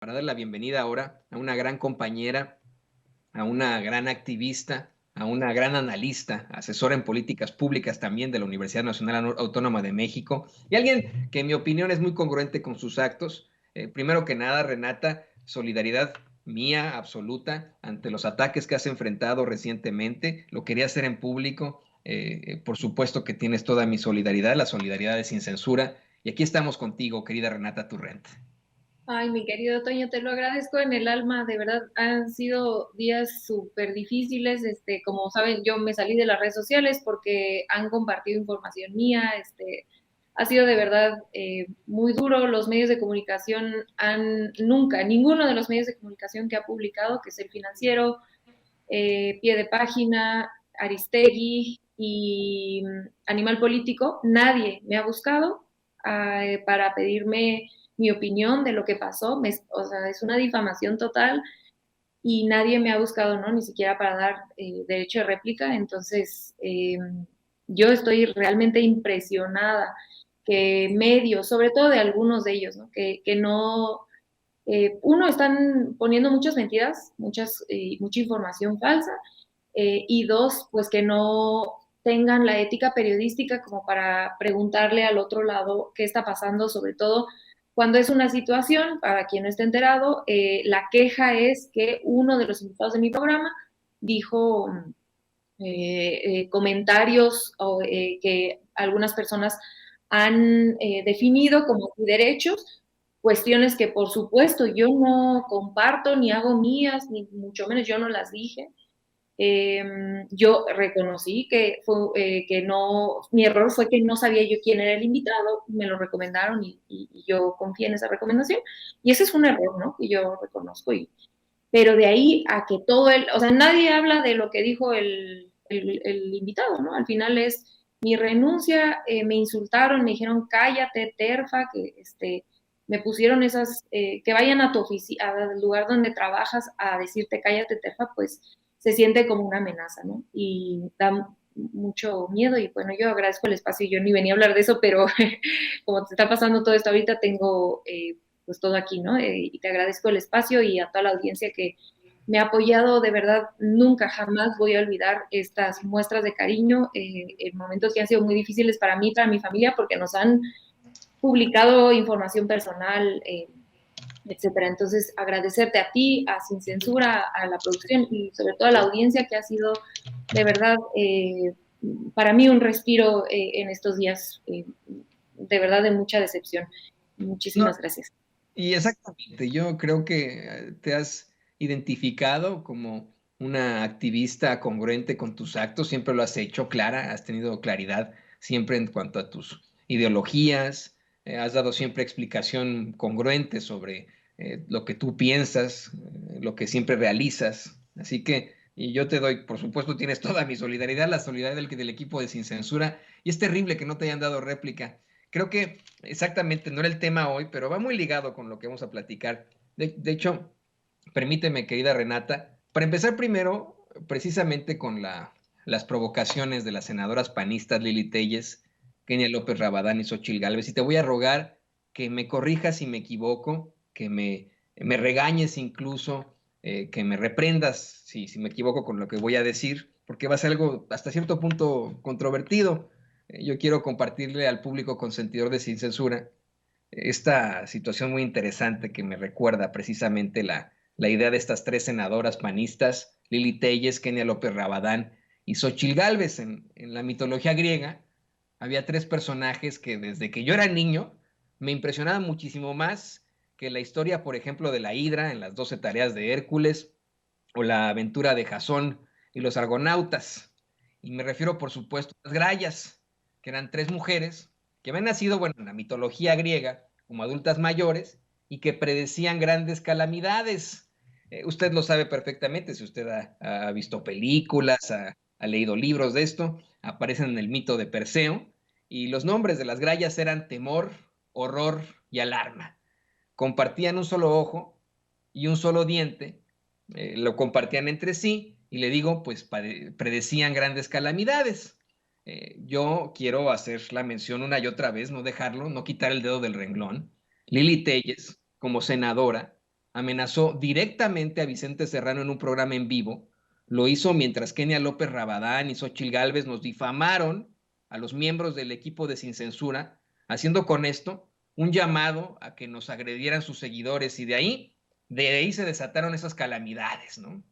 Para dar la bienvenida ahora a una gran compañera, a una gran activista, a una gran analista, asesora en políticas públicas también de la Universidad Nacional Autónoma de México, y alguien que en mi opinión es muy congruente con sus actos. Primero que nada, Renata, solidaridad mía absoluta ante los ataques que has enfrentado recientemente. Lo quería hacer en público. Por supuesto que tienes toda mi solidaridad, la solidaridad de Sin Censura. Y aquí estamos contigo, querida Renata Turrent. Ay, mi querido Toño, te lo agradezco en el alma, de verdad, han sido días súper difíciles, como saben, yo me salí de las redes sociales porque han compartido información mía, ha sido de verdad muy duro, los medios de comunicación nunca, ninguno de los medios de comunicación que ha publicado, que es El Financiero, Pie de Página, Aristegui y Animal Político, nadie me ha buscado para pedirme mi opinión de lo que pasó, o sea, es una difamación total y nadie me ha buscado, ¿no? Ni siquiera para dar derecho de réplica, entonces yo estoy realmente impresionada que medios, sobre todo de algunos de ellos, ¿no? Que no, uno, están poniendo muchas mentiras, mucha información falsa, y dos, pues que no tengan la ética periodística como para preguntarle al otro lado qué está pasando, sobre todo cuando es una situación, para quien no esté enterado, la queja es que uno de los invitados de mi programa dijo comentarios que algunas personas han definido como derechos, cuestiones que por supuesto yo no comparto ni hago mías, ni mucho menos yo no las dije. Yo reconocí que no, mi error fue que no sabía yo quién era el invitado, me lo recomendaron y yo confié en esa recomendación. Y ese es un error, ¿no? Que yo reconozco. Pero de ahí a que o sea, nadie habla de lo que dijo el invitado, ¿no? Al final es mi renuncia, me insultaron, me dijeron cállate, terfa, me pusieron que vayan a tu oficina, al lugar donde trabajas a decirte cállate, terfa, pues se siente como una amenaza, ¿no? Y da mucho miedo y bueno, yo agradezco el espacio, yo ni venía a hablar de eso, pero como te está pasando todo esto ahorita, tengo pues todo aquí, ¿no? Y te agradezco el espacio y a toda la audiencia que me ha apoyado, de verdad, nunca jamás voy a olvidar estas muestras de cariño en momentos que han sido muy difíciles para mí, para mi familia, porque nos han publicado información personal, etcétera. Entonces, agradecerte a ti, a Sin Censura, a la producción y sobre todo a la audiencia que ha sido de verdad para mí un respiro en estos días, de verdad de mucha decepción. No, Muchísimas gracias. y exactamente, yo creo que te has identificado como una activista congruente con tus actos, siempre lo has hecho, Clara, has tenido claridad siempre en cuanto a tus ideologías, has dado siempre explicación congruente sobre lo que tú piensas, lo que siempre realizas. Así que, y yo te doy, por supuesto, tienes toda mi solidaridad, la solidaridad del equipo de Sin Censura, y es terrible que no te hayan dado réplica. Creo que exactamente no era el tema hoy, pero va muy ligado con lo que vamos a platicar. De hecho, permíteme, querida Renata, para empezar primero, precisamente con las provocaciones de las senadoras panistas Lili Telles, Kenia López Rabadán y Xochitl Gálvez, y te voy a rogar que me corrijas si me equivoco, que me regañes incluso, que me reprendas si me equivoco con lo que voy a decir, porque va a ser algo hasta cierto punto controvertido. Yo quiero compartirle al público consentidor de Sin Censura esta situación muy interesante que me recuerda precisamente la idea de estas tres senadoras panistas, Lili Telles, Kenia López Rabadán y Xochitl Gálvez. En la mitología griega había tres personajes que desde que yo era niño me impresionaban muchísimo más que la historia, por ejemplo, de la Hidra en las 12 tareas de Hércules o la aventura de Jasón y los argonautas. Y me refiero, por supuesto, a las grayas, que eran tres mujeres que habían nacido, bueno, en la mitología griega como adultas mayores y que predecían grandes calamidades. Usted lo sabe perfectamente, si usted ha visto películas, ha leído libros de esto, aparecen en el mito de Perseo, y los nombres de las grayas eran temor, horror y alarma. Compartían un solo ojo y un solo diente, lo compartían entre sí y le digo, pues predecían grandes calamidades. Yo quiero hacer la mención una y otra vez, no dejarlo, no quitar el dedo del renglón. Lili Telles, como senadora, amenazó directamente a Vicente Serrano en un programa en vivo. Lo hizo mientras Kenia López Rabadán y Xóchitl Gálvez nos difamaron a los miembros del equipo de Sin Censura, haciendo con esto un llamado a que nos agredieran sus seguidores, y de ahí se desataron esas calamidades, ¿no?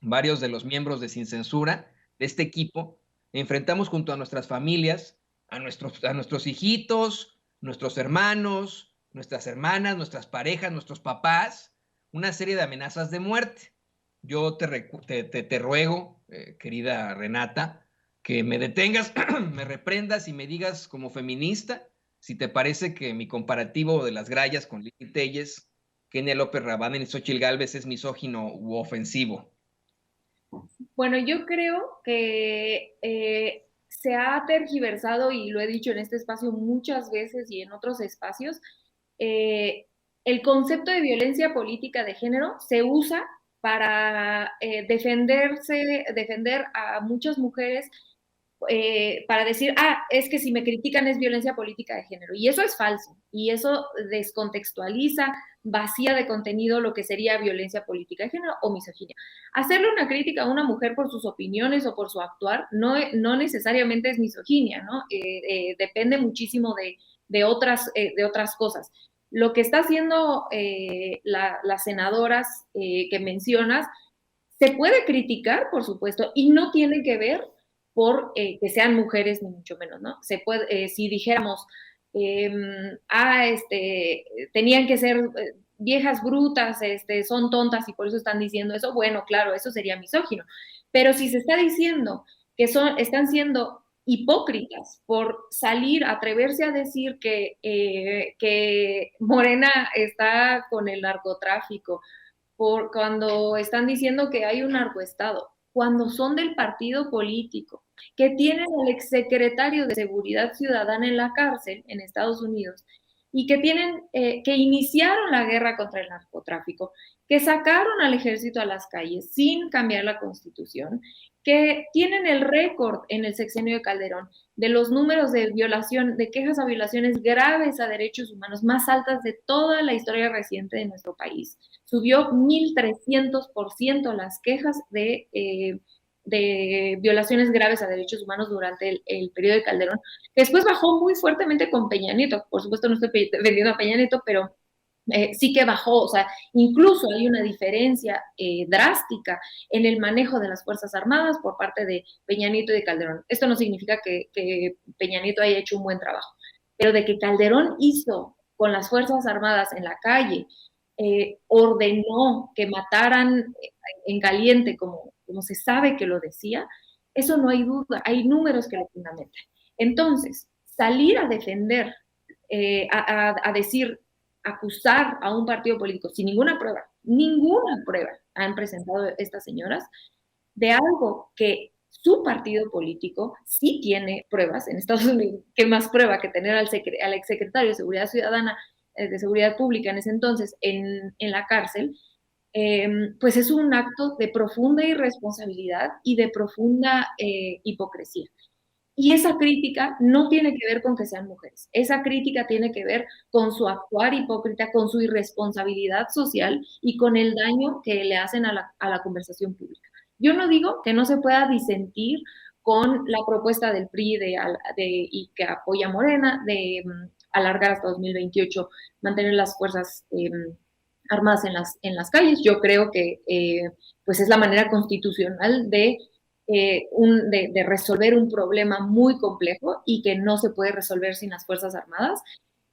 Varios de los miembros de Sin Censura, de este equipo, enfrentamos junto a nuestras familias, a nuestros hijitos, nuestros hermanos, nuestras hermanas, nuestras parejas, nuestros papás, una serie de amenazas de muerte. Yo te ruego, querida Renata, que me detengas, me reprendas y me digas como feminista si te parece que mi comparativo de las grallas con Lili Telles, Kenia López Rabadán y Xóchitl Gálvez es misógino u ofensivo. Bueno, yo creo que se ha tergiversado, y lo he dicho en este espacio muchas veces y en otros espacios, el concepto de violencia política de género se usa para defender a muchas mujeres, para decir, es que si me critican es violencia política de género. Y eso es falso. Y eso descontextualiza, vacía de contenido lo que sería violencia política de género o misoginia. Hacerle una crítica a una mujer por sus opiniones o por su actuar no necesariamente es misoginia, ¿no? Depende muchísimo de otras cosas. Lo que está haciendo las senadoras que mencionas se puede criticar, por supuesto, y no tiene que ver por que sean mujeres, ni mucho menos, ¿no? Se puede, si dijéramos, tenían que ser viejas brutas, son tontas y por eso están diciendo eso, bueno, claro, eso sería misógino. Pero si se está diciendo que están siendo hipócritas por salir, atreverse a decir que Morena está con el narcotráfico, cuando están diciendo que hay un narcoestado, cuando son del partido político, que tienen al exsecretario de Seguridad Ciudadana en la cárcel en Estados Unidos, y que iniciaron la guerra contra el narcotráfico, que sacaron al ejército a las calles sin cambiar la Constitución, que tienen el récord en el sexenio de Calderón de los números de violación, de quejas a violaciones graves a derechos humanos más altas de toda la historia reciente de nuestro país. Subió 1.300% las quejas de violaciones graves a derechos humanos durante el periodo de Calderón. Después bajó muy fuertemente con Peña Nieto. Por supuesto no estoy vendiendo a Peña Nieto, pero sí que bajó. O sea, incluso hay una diferencia drástica en el manejo de las Fuerzas Armadas por parte de Peña Nieto y de Calderón. Esto no significa que Peña Nieto haya hecho un buen trabajo, pero de que Calderón hizo con las Fuerzas Armadas en la calle, ordenó que mataran en caliente, como se sabe que lo decía, eso no hay duda, hay números que lo fundamentan. Entonces, salir a defender, a decir, acusar a un partido político sin ninguna prueba han presentado estas señoras de algo que su partido político sí tiene pruebas. En Estados Unidos, ¿qué más prueba que tener al exsecretario de Seguridad Ciudadana, de Seguridad Pública en ese entonces, en la cárcel? Pues es un acto de profunda irresponsabilidad y de profunda hipocresía. Y esa crítica no tiene que ver con que sean mujeres. Esa crítica tiene que ver con su actuar hipócrita, con su irresponsabilidad social y con el daño que le hacen a la conversación pública. Yo no digo que no se pueda disentir con la propuesta del PRI y que apoya Morena de alargar hasta 2028, mantener las fuerzas armadas en las calles. Yo creo que pues es la manera constitucional de resolver un problema muy complejo y que no se puede resolver sin las Fuerzas Armadas.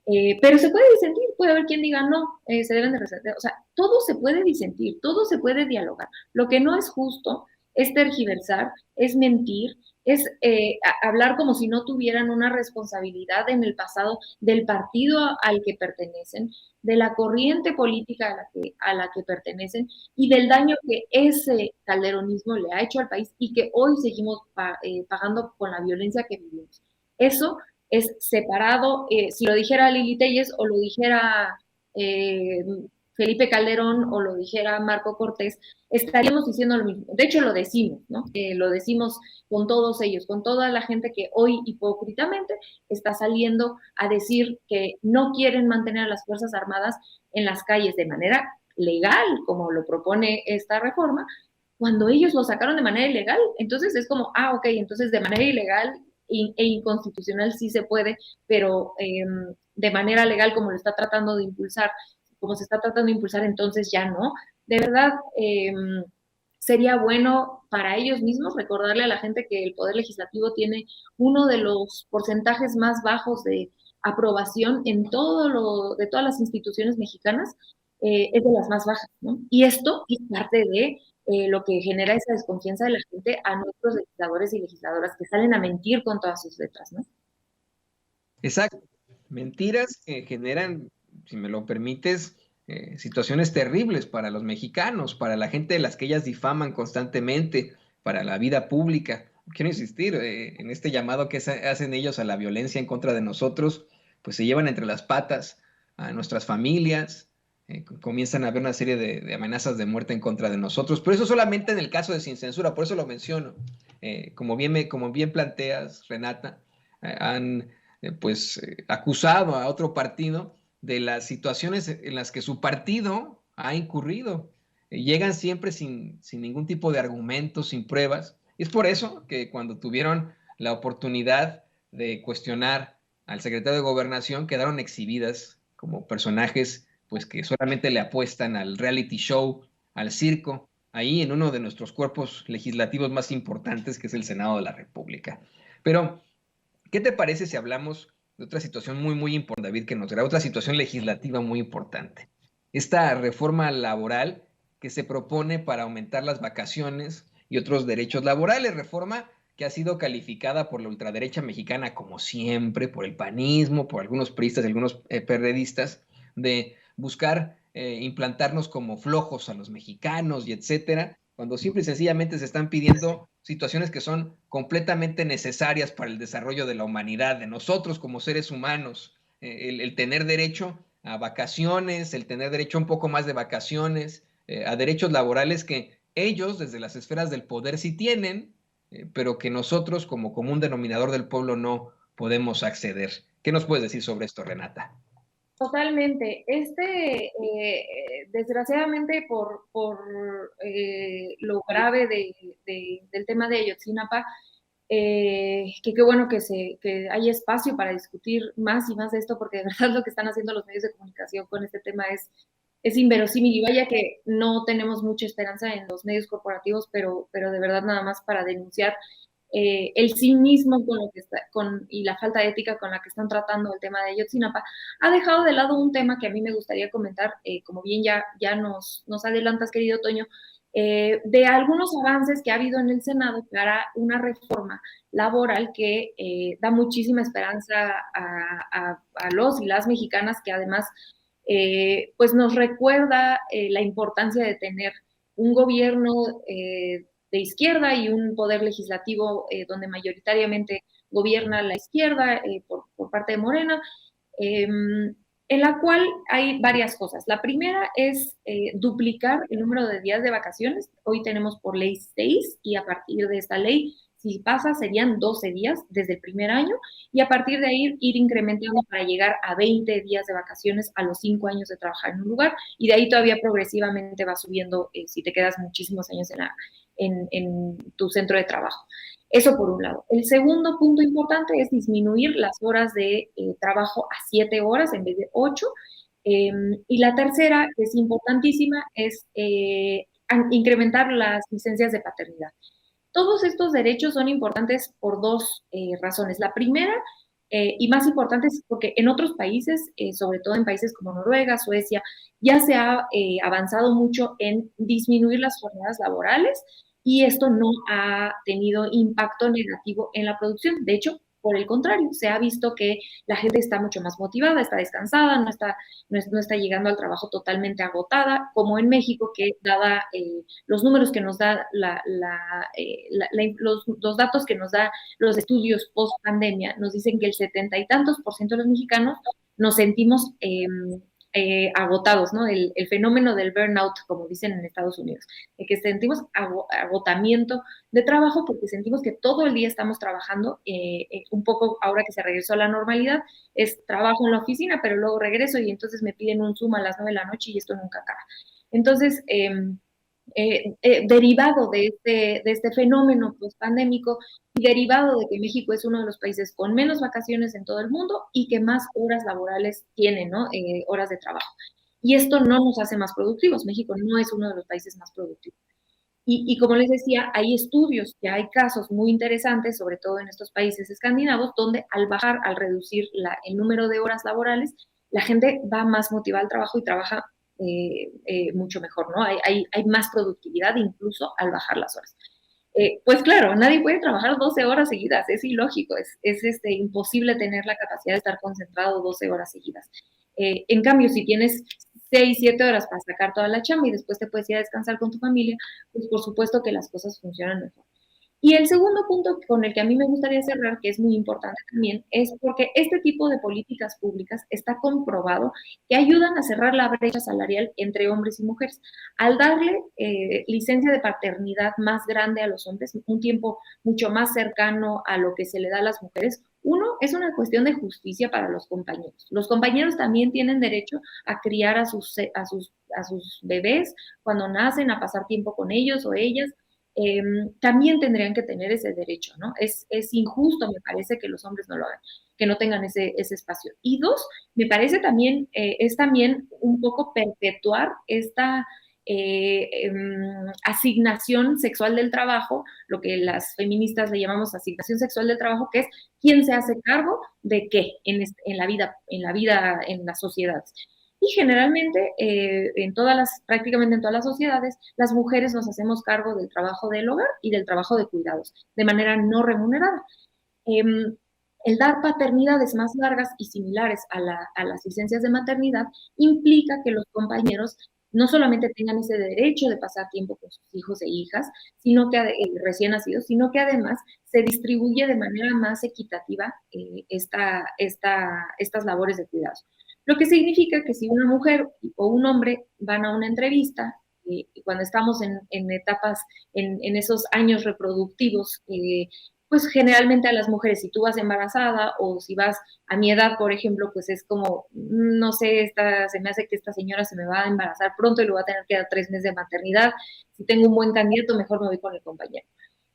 Pero se puede disentir, puede haber quien diga no, se deben de resolver. O sea, todo se puede disentir, todo se puede dialogar. Lo que no es justo es tergiversar, es mentir, es hablar como si no tuvieran una responsabilidad en el pasado del partido al que pertenecen, de la corriente política a la que pertenecen y del daño que ese calderonismo le ha hecho al país y que hoy seguimos pagando con la violencia que vivimos. Eso es separado. Si lo dijera Lili Telles o lo dijera Felipe Calderón o lo dijera Marco Cortés, estaríamos diciendo lo mismo. De hecho, lo decimos, ¿no? Lo decimos con todos ellos, con toda la gente que hoy hipócritamente está saliendo a decir que no quieren mantener a las Fuerzas Armadas en las calles de manera legal, como lo propone esta reforma, cuando ellos lo sacaron de manera ilegal. Entonces es como, ok, entonces de manera ilegal e inconstitucional sí se puede, pero de manera legal, como lo está tratando de impulsar, como se está tratando de impulsar, entonces ya no. De verdad, sería bueno para ellos mismos recordarle a la gente que el Poder Legislativo tiene uno de los porcentajes más bajos de aprobación en de todas las instituciones mexicanas, es de las más bajas, ¿no? Y esto es parte de lo que genera esa desconfianza de la gente a nuestros legisladores y legisladoras que salen a mentir con todas sus letras, ¿no? Exacto. Mentiras que generan, si me lo permites, situaciones terribles para los mexicanos, para la gente de las que ellas difaman constantemente, para la vida pública. Quiero insistir, en este llamado que hacen ellos a la violencia en contra de nosotros, pues se llevan entre las patas a nuestras familias, comienzan a haber una serie de amenazas de muerte en contra de nosotros, pero eso solamente en el caso de Sin Censura, por eso lo menciono. Como bien planteas, Renata, han acusado a otro partido de las situaciones en las que su partido ha incurrido. Llegan siempre sin ningún tipo de argumentos, sin pruebas. Y es por eso que cuando tuvieron la oportunidad de cuestionar al secretario de Gobernación, quedaron exhibidas como personajes pues que solamente le apuestan al reality show, al circo, ahí en uno de nuestros cuerpos legislativos más importantes, que es el Senado de la República. Pero ¿qué te parece si hablamos de otra situación muy, muy importante, David, que nos dará otra situación legislativa muy importante? Esta reforma laboral que se propone para aumentar las vacaciones y otros derechos laborales, reforma que ha sido calificada por la ultraderecha mexicana, como siempre, por el panismo, por algunos priistas y algunos perredistas, de buscar implantarnos como flojos a los mexicanos y etcétera, cuando simple y sencillamente se están pidiendo situaciones que son completamente necesarias para el desarrollo de la humanidad, de nosotros como seres humanos, el tener derecho a vacaciones, el tener derecho a un poco más de vacaciones, a derechos laborales que ellos desde las esferas del poder sí tienen, pero que nosotros como común denominador del pueblo no podemos acceder. ¿Qué nos puedes decir sobre esto, Renata? Totalmente. Desgraciadamente, lo grave del tema de Ayotzinapa, que qué bueno que hay espacio para discutir más y más de esto, porque de verdad lo que están haciendo los medios de comunicación con este tema es inverosímil. Y vaya que no tenemos mucha esperanza en los medios corporativos, pero de verdad nada más para denunciar el cinismo con lo que y la falta de ética con la que están tratando el tema de Ayotzinapa, ha dejado de lado un tema que a mí me gustaría comentar, como bien ya nos adelantas, querido Toño, de algunos avances que ha habido en el Senado para una reforma laboral que da muchísima esperanza a los y las mexicanas, que además pues nos recuerda la importancia de tener un gobierno de izquierda y un poder legislativo donde mayoritariamente gobierna la izquierda por parte de Morena, en la cual hay varias cosas. La primera es duplicar el número de días de vacaciones. Hoy tenemos por ley 6 y a partir de esta ley, si pasa, serían 12 días desde el primer año y a partir de ahí ir incrementando para llegar a 20 días de vacaciones a los 5 años de trabajar en un lugar y de ahí todavía progresivamente va subiendo si te quedas muchísimos años en tu centro de trabajo. Eso por un lado. El segundo punto importante es disminuir las horas de trabajo a 7 horas en vez de 8. Y la tercera, que es importantísima, es incrementar las licencias de paternidad. Todos estos derechos son importantes por dos razones. La primera, y más importante, es porque en otros países, sobre todo en países como Noruega, Suecia, ya se ha avanzado mucho en disminuir las jornadas laborales y esto no ha tenido impacto negativo en la producción. De hecho, por el contrario, se ha visto que la gente está mucho más motivada, está descansada, no está llegando al trabajo totalmente agotada, como en México, que dada los números que nos da los datos que nos da los estudios post pandemia, nos dicen que el 70 y tantos por ciento de los mexicanos nos sentimos agotados, ¿no? El fenómeno del burnout, como dicen en Estados Unidos, de que sentimos agotamiento de trabajo porque sentimos que todo el día estamos trabajando, un poco ahora que se regresó a la normalidad, es trabajo en la oficina, pero luego regreso y entonces me piden un Zoom a las 9 de la noche y esto nunca acaba. Entonces, derivado de este fenómeno post-pandémico y derivado de que México es uno de los países con menos vacaciones en todo el mundo y que más horas laborales tiene, ¿no? Horas de trabajo. Y esto no nos hace más productivos. México no es uno de los países más productivos. Y como les decía, hay estudios, que hay casos muy interesantes, sobre todo en estos países escandinavos, donde al reducir el número de horas laborales, la gente va más motivada al trabajo y trabaja mucho mejor, ¿no? Hay más productividad incluso al bajar las horas. Pues claro, nadie puede trabajar 12 horas seguidas, es ilógico, es imposible tener la capacidad de estar concentrado 12 horas seguidas. En cambio, si tienes 6, 7 horas para sacar toda la chamba y después te puedes ir a descansar con tu familia, pues por supuesto que las cosas funcionan mejor. Y el segundo punto con el que a mí me gustaría cerrar, que es muy importante también, es porque este tipo de políticas públicas está comprobado que ayudan a cerrar la brecha salarial entre hombres y mujeres. Al darle licencia de paternidad más grande a los hombres, un tiempo mucho más cercano a lo que se le da a las mujeres, uno, es una cuestión de justicia para los compañeros. Los compañeros también tienen derecho a criar a sus bebés cuando nacen, a pasar tiempo con ellos o ellas, también tendrían que tener ese derecho, ¿no? Es injusto, me parece, que los hombres no lo hagan, que no tengan ese espacio. Y dos, me parece también, es también un poco perpetuar esta asignación sexual del trabajo, lo que las feministas le llamamos asignación sexual del trabajo, que es quién se hace cargo de qué en la vida, en las sociedades. Y generalmente, prácticamente en todas las sociedades, las mujeres nos hacemos cargo del trabajo del hogar y del trabajo de cuidados, de manera no remunerada. Eh, el dar paternidades más largas y similares a las licencias de maternidad implica que los compañeros no solamente tengan ese derecho de pasar tiempo con sus hijos e hijas, sino que recién nacidos, sino que además se distribuye de manera más equitativa estas labores de cuidados. Lo que significa que si una mujer o un hombre van a una entrevista, cuando estamos en etapas, en esos años reproductivos, pues generalmente a las mujeres, si tú vas embarazada o si vas a mi edad, por ejemplo, pues es como, no sé, se me hace que esta señora se me va a embarazar pronto y le voy a tener que dar 3 meses de maternidad. Si tengo un buen candidato, mejor me voy con el compañero.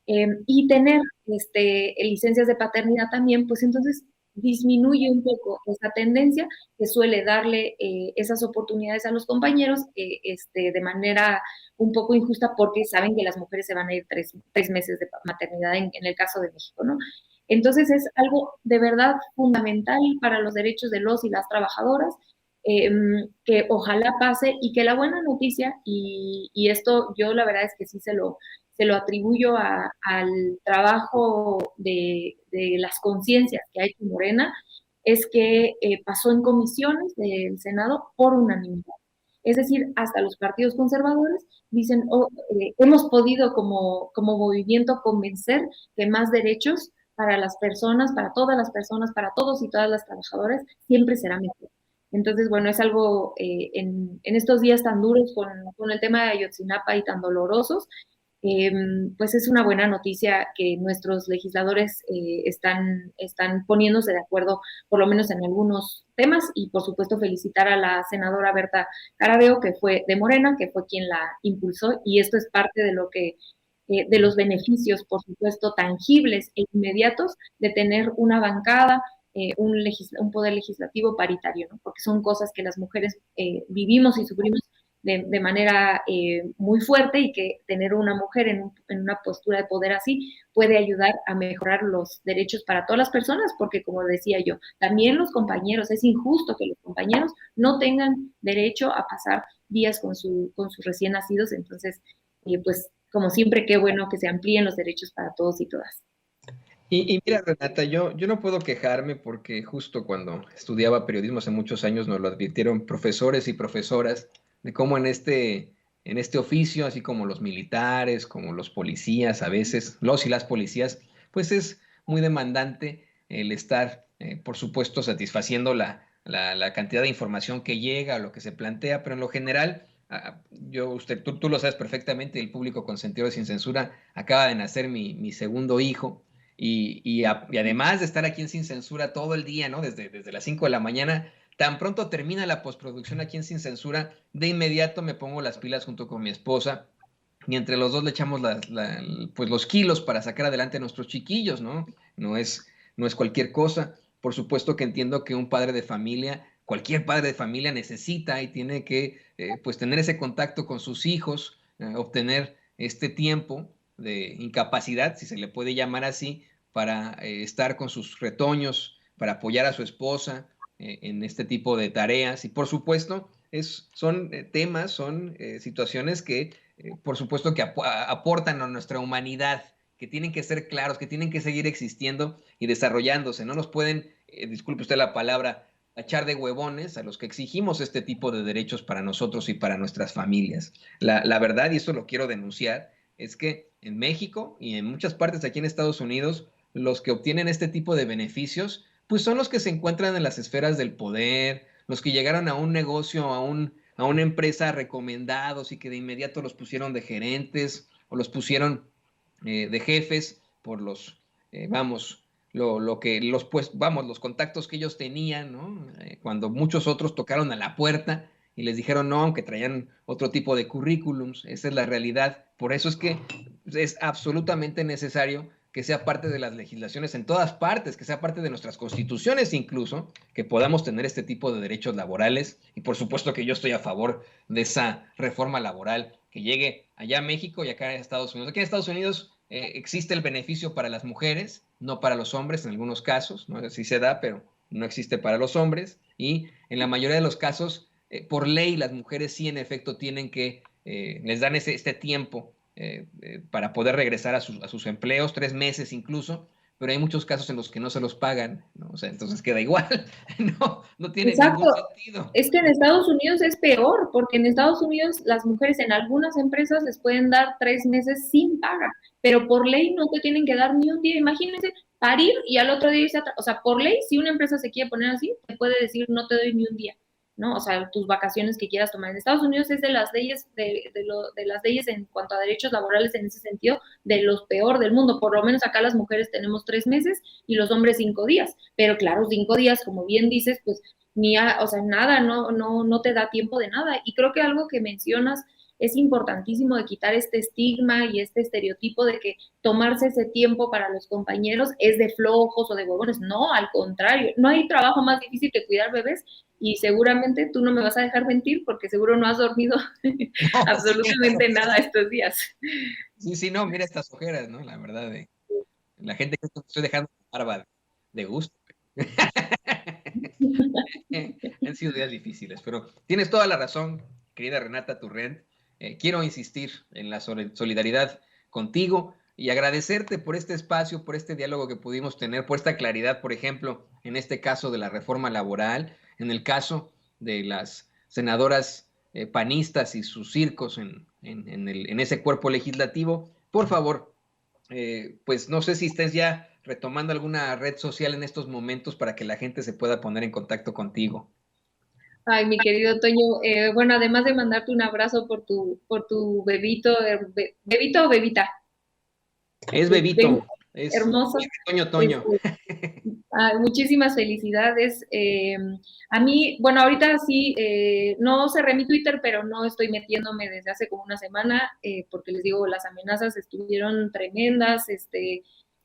Y tener licencias de paternidad también, pues entonces disminuye un poco esa tendencia que suele darle esas oportunidades a los compañeros de manera un poco injusta porque saben que las mujeres se van a ir 3 meses de maternidad en el caso de México, ¿no? Entonces es algo de verdad fundamental para los derechos de los y las trabajadoras, que ojalá pase y que la buena noticia, y esto yo la verdad es que sí se lo atribuyo al trabajo de las conciencias que ha hecho Morena, es que pasó en comisiones del Senado por unanimidad. Es decir, hasta los partidos conservadores dicen, oh, hemos podido como movimiento convencer que más derechos para las personas, para todas las personas, para todos y todas las trabajadoras, siempre será mejor. Entonces, bueno, es algo en estos días tan duros con el tema de Ayotzinapa y tan dolorosos, pues es una buena noticia que nuestros legisladores están poniéndose de acuerdo, por lo menos en algunos temas, y por supuesto felicitar a la senadora Berta Carabeo, que fue de Morena, que fue quien la impulsó, y esto es parte de lo que de los beneficios, por supuesto, tangibles e inmediatos de tener una bancada, un poder legislativo paritario, ¿no? Porque son cosas que las mujeres vivimos y sufrimos de manera muy fuerte, y que tener una mujer en una postura de poder así puede ayudar a mejorar los derechos para todas las personas, porque como decía yo, también los compañeros, es injusto que los compañeros no tengan derecho a pasar días con sus recién nacidos. Entonces, pues como siempre, qué bueno que se amplíen los derechos para todos y todas. Y mira, Renata, yo no puedo quejarme porque justo cuando estudiaba periodismo hace muchos años nos lo advirtieron profesores y profesoras de cómo en este oficio, así como los militares, como los policías, a veces, los y las policías, pues es muy demandante el estar, por supuesto, satisfaciendo la cantidad de información que llega, lo que se plantea, pero en lo general, tú lo sabes perfectamente, el público consentido sin censura acaba de nacer mi segundo hijo. Y además de estar aquí en Sin Censura todo el día, ¿no? Desde las 5 de la mañana, Tan pronto termina la postproducción aquí en Sin Censura, de inmediato me pongo las pilas junto con mi esposa y entre los dos le echamos pues los kilos para sacar adelante a nuestros chiquillos, ¿no? No es cualquier cosa. Por supuesto que entiendo que un padre de familia, cualquier padre de familia necesita y tiene que pues tener ese contacto con sus hijos, obtener este tiempo de incapacidad, si se le puede llamar así, para estar con sus retoños, para apoyar a su esposa en este tipo de tareas. Y por supuesto, son temas, son situaciones que por supuesto que aportan a nuestra humanidad, que tienen que ser claros, que tienen que seguir existiendo y desarrollándose. No nos pueden, disculpe usted la palabra, echar de huevones a los que exigimos este tipo de derechos para nosotros y para nuestras familias. La verdad, y esto lo quiero denunciar, es que en México y en muchas partes aquí en Estados Unidos, los que obtienen este tipo de beneficios, pues son los que se encuentran en las esferas del poder, los que llegaron a un negocio, a una empresa recomendados y que de inmediato los pusieron de gerentes o los pusieron de jefes por vamos, pues, vamos, los contactos que ellos tenían, ¿no? Cuando muchos otros tocaron a la puerta y les dijeron no, aunque traían otro tipo de currículums, esa es la realidad. Por eso es que es absolutamente necesario que sea parte de las legislaciones en todas partes, que sea parte de nuestras constituciones incluso, que podamos tener este tipo de derechos laborales. Y por supuesto que yo estoy a favor de esa reforma laboral que llegue allá a México y acá a Estados Unidos. Aquí en Estados Unidos existe el beneficio para las mujeres, no para los hombres en algunos casos, ¿no? Sí se da, pero no existe para los hombres. Y en la mayoría de los casos, por ley, las mujeres sí en efecto tienen que, les dan este tiempo para poder regresar a sus empleos, 3 meses incluso, pero hay muchos casos en los que no se los pagan, ¿no? O sea, entonces queda igual, no tiene Exacto. ningún sentido. Es que en Estados Unidos es peor, porque en Estados Unidos las mujeres en algunas empresas les pueden dar 3 meses sin paga, pero por ley no te tienen que dar ni un día. Imagínense parir y al otro día irse o sea, por ley, si una empresa se quiere poner así, te puede decir no te doy ni un día, ¿no? O sea, tus vacaciones que quieras tomar. En Estados Unidos es de las leyes, de las leyes en cuanto a derechos laborales en ese sentido, de los peor del mundo. Por lo menos acá las mujeres tenemos 3 meses y los hombres 5 días. Pero claro, 5 días, como bien dices, pues o sea, nada, no te da tiempo de nada. Y creo que algo que mencionas es importantísimo de quitar este estigma y este estereotipo de que tomarse ese tiempo para los compañeros es de flojos o de huevones. No, al contrario, no hay trabajo más difícil que cuidar bebés y seguramente tú no me vas a dejar mentir porque seguro no has dormido No, absolutamente sí, nada estos días. sí, sí, no, mira estas ojeras, ¿no? La verdad, la gente que estoy dejando barba de gusto. Han sido días difíciles, pero tienes toda la razón, querida Renata Turrent. Quiero insistir en la solidaridad contigo y agradecerte por este espacio, por este diálogo que pudimos tener, por esta claridad, por ejemplo, en este caso de la reforma laboral, en el caso de las senadoras panistas y sus circos en ese cuerpo legislativo. Por favor, pues no sé si estés ya retomando alguna red social en estos momentos para que la gente se pueda poner en contacto contigo. Ay, mi querido Toño, bueno, además de mandarte un abrazo por tu bebito, bebito o bebita, Es bebito Bebito, es hermoso. Toño Toño. Este, muchísimas felicidades. A mí, bueno, ahorita sí, no cerré mi Twitter, pero no estoy metiéndome desde hace como una semana, porque les digo, las amenazas estuvieron tremendas,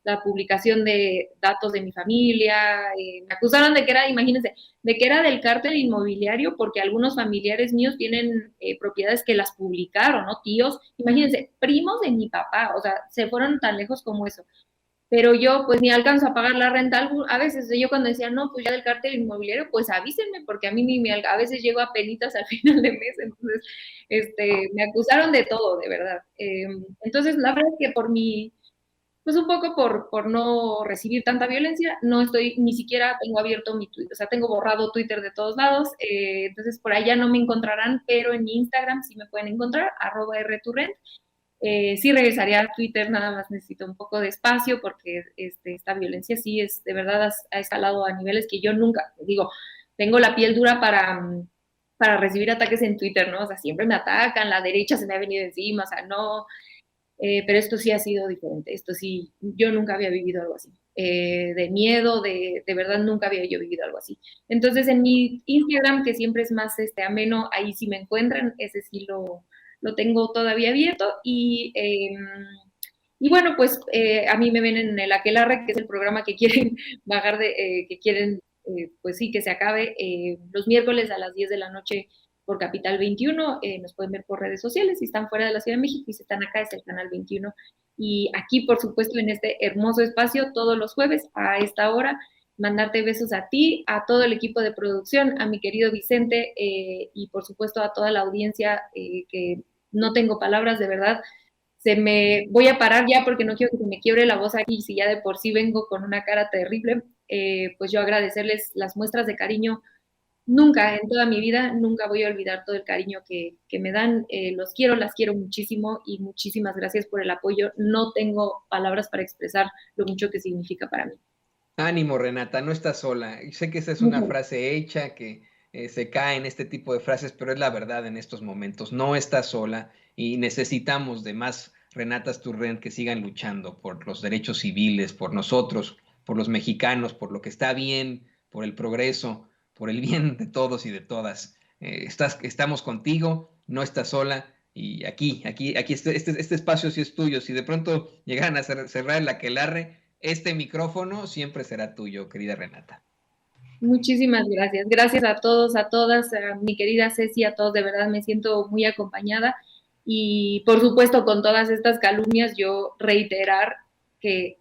la publicación de datos de mi familia, me acusaron de que era, imagínense, de que era del cártel inmobiliario, porque algunos familiares míos tienen propiedades que las publicaron, ¿no? Tíos, imagínense, primos de mi papá, o sea, se fueron tan lejos como eso, pero yo pues ni alcanzo a pagar la renta. A veces yo cuando decía, no, pues ya del cártel inmobiliario, pues avísenme, porque a mí a veces llego a penitas al final de mes, entonces me acusaron de todo, de verdad. Entonces, la verdad es que pues un poco por no recibir tanta violencia, no estoy, ni siquiera tengo abierto mi Twitter, o sea, tengo borrado Twitter de todos lados, entonces por allá no me encontrarán, pero en mi Instagram sí me pueden encontrar, @rturrent. Sí regresaría a Twitter, nada más necesito un poco de espacio porque esta violencia sí es, de verdad, ha escalado a niveles que yo nunca, digo, tengo la piel dura para recibir ataques en Twitter, ¿no? O sea, siempre me atacan, la derecha se me ha venido encima, o sea, no, pero esto sí ha sido diferente, esto sí, yo nunca había vivido algo así. de miedo, de verdad nunca había yo vivido algo así. Entonces en mi Instagram, que siempre es más ameno, ahí sí me encuentran, ese sí lo tengo todavía abierto y bueno, pues a mí me ven en el Aquelarre, que es el programa que quieren bajar que quieren, pues sí, que se acabe los miércoles a las 10 de la noche por Capital 21, nos pueden ver por redes sociales, si están fuera de la Ciudad de México y si están acá es el canal 21. Y aquí, por supuesto, en este hermoso espacio, todos los jueves a esta hora, mandarte besos a ti, a todo el equipo de producción, a mi querido Vicente y por supuesto a toda la audiencia que no tengo palabras, de verdad. Voy a parar ya porque no quiero que se me quiebre la voz aquí, si ya de por sí vengo con una cara terrible, pues yo agradecerles las muestras de cariño. Nunca, en toda mi vida, nunca voy a olvidar todo el cariño que me dan. Los quiero, las quiero muchísimo y muchísimas gracias por el apoyo. No tengo palabras para expresar lo mucho que significa para mí. Ánimo, Renata, no estás sola. Sé que esa es una frase hecha que se cae en este tipo de frases, pero es la verdad en estos momentos. No estás sola y necesitamos de más Renatas Turrent que sigan luchando por los derechos civiles, por nosotros, por los mexicanos, por lo que está bien, por el progreso, por el bien de todos y de todas. Estamos contigo, no estás sola. Y aquí, este espacio sí es tuyo. Si de pronto llegan a cerrar el aquelarre, este micrófono siempre será tuyo, querida Renata. Muchísimas gracias. Gracias a todos, a todas, a mi querida Ceci, a todos. De verdad me siento muy acompañada. Y por supuesto, con todas estas calumnias, yo reiterar que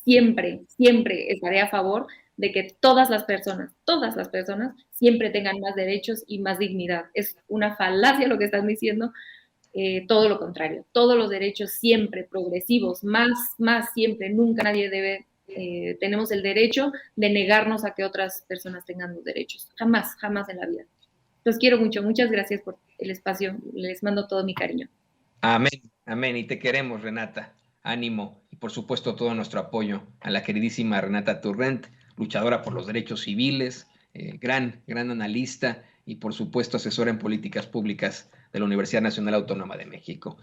siempre, siempre estaré a favor de que todas las personas, siempre tengan más derechos y más dignidad. Es una falacia lo que están diciendo, todo lo contrario, todos los derechos siempre progresivos, más siempre, nunca nadie debe, tenemos el derecho de negarnos a que otras personas tengan los derechos, jamás, jamás en la vida. Los quiero mucho, muchas gracias por el espacio, les mando todo mi cariño. Amén, amén, y te queremos, Renata. Ánimo y por supuesto todo nuestro apoyo a la queridísima Renata Turrent, luchadora por los derechos civiles, gran analista y por supuesto asesora en políticas públicas de la Universidad Nacional Autónoma de México.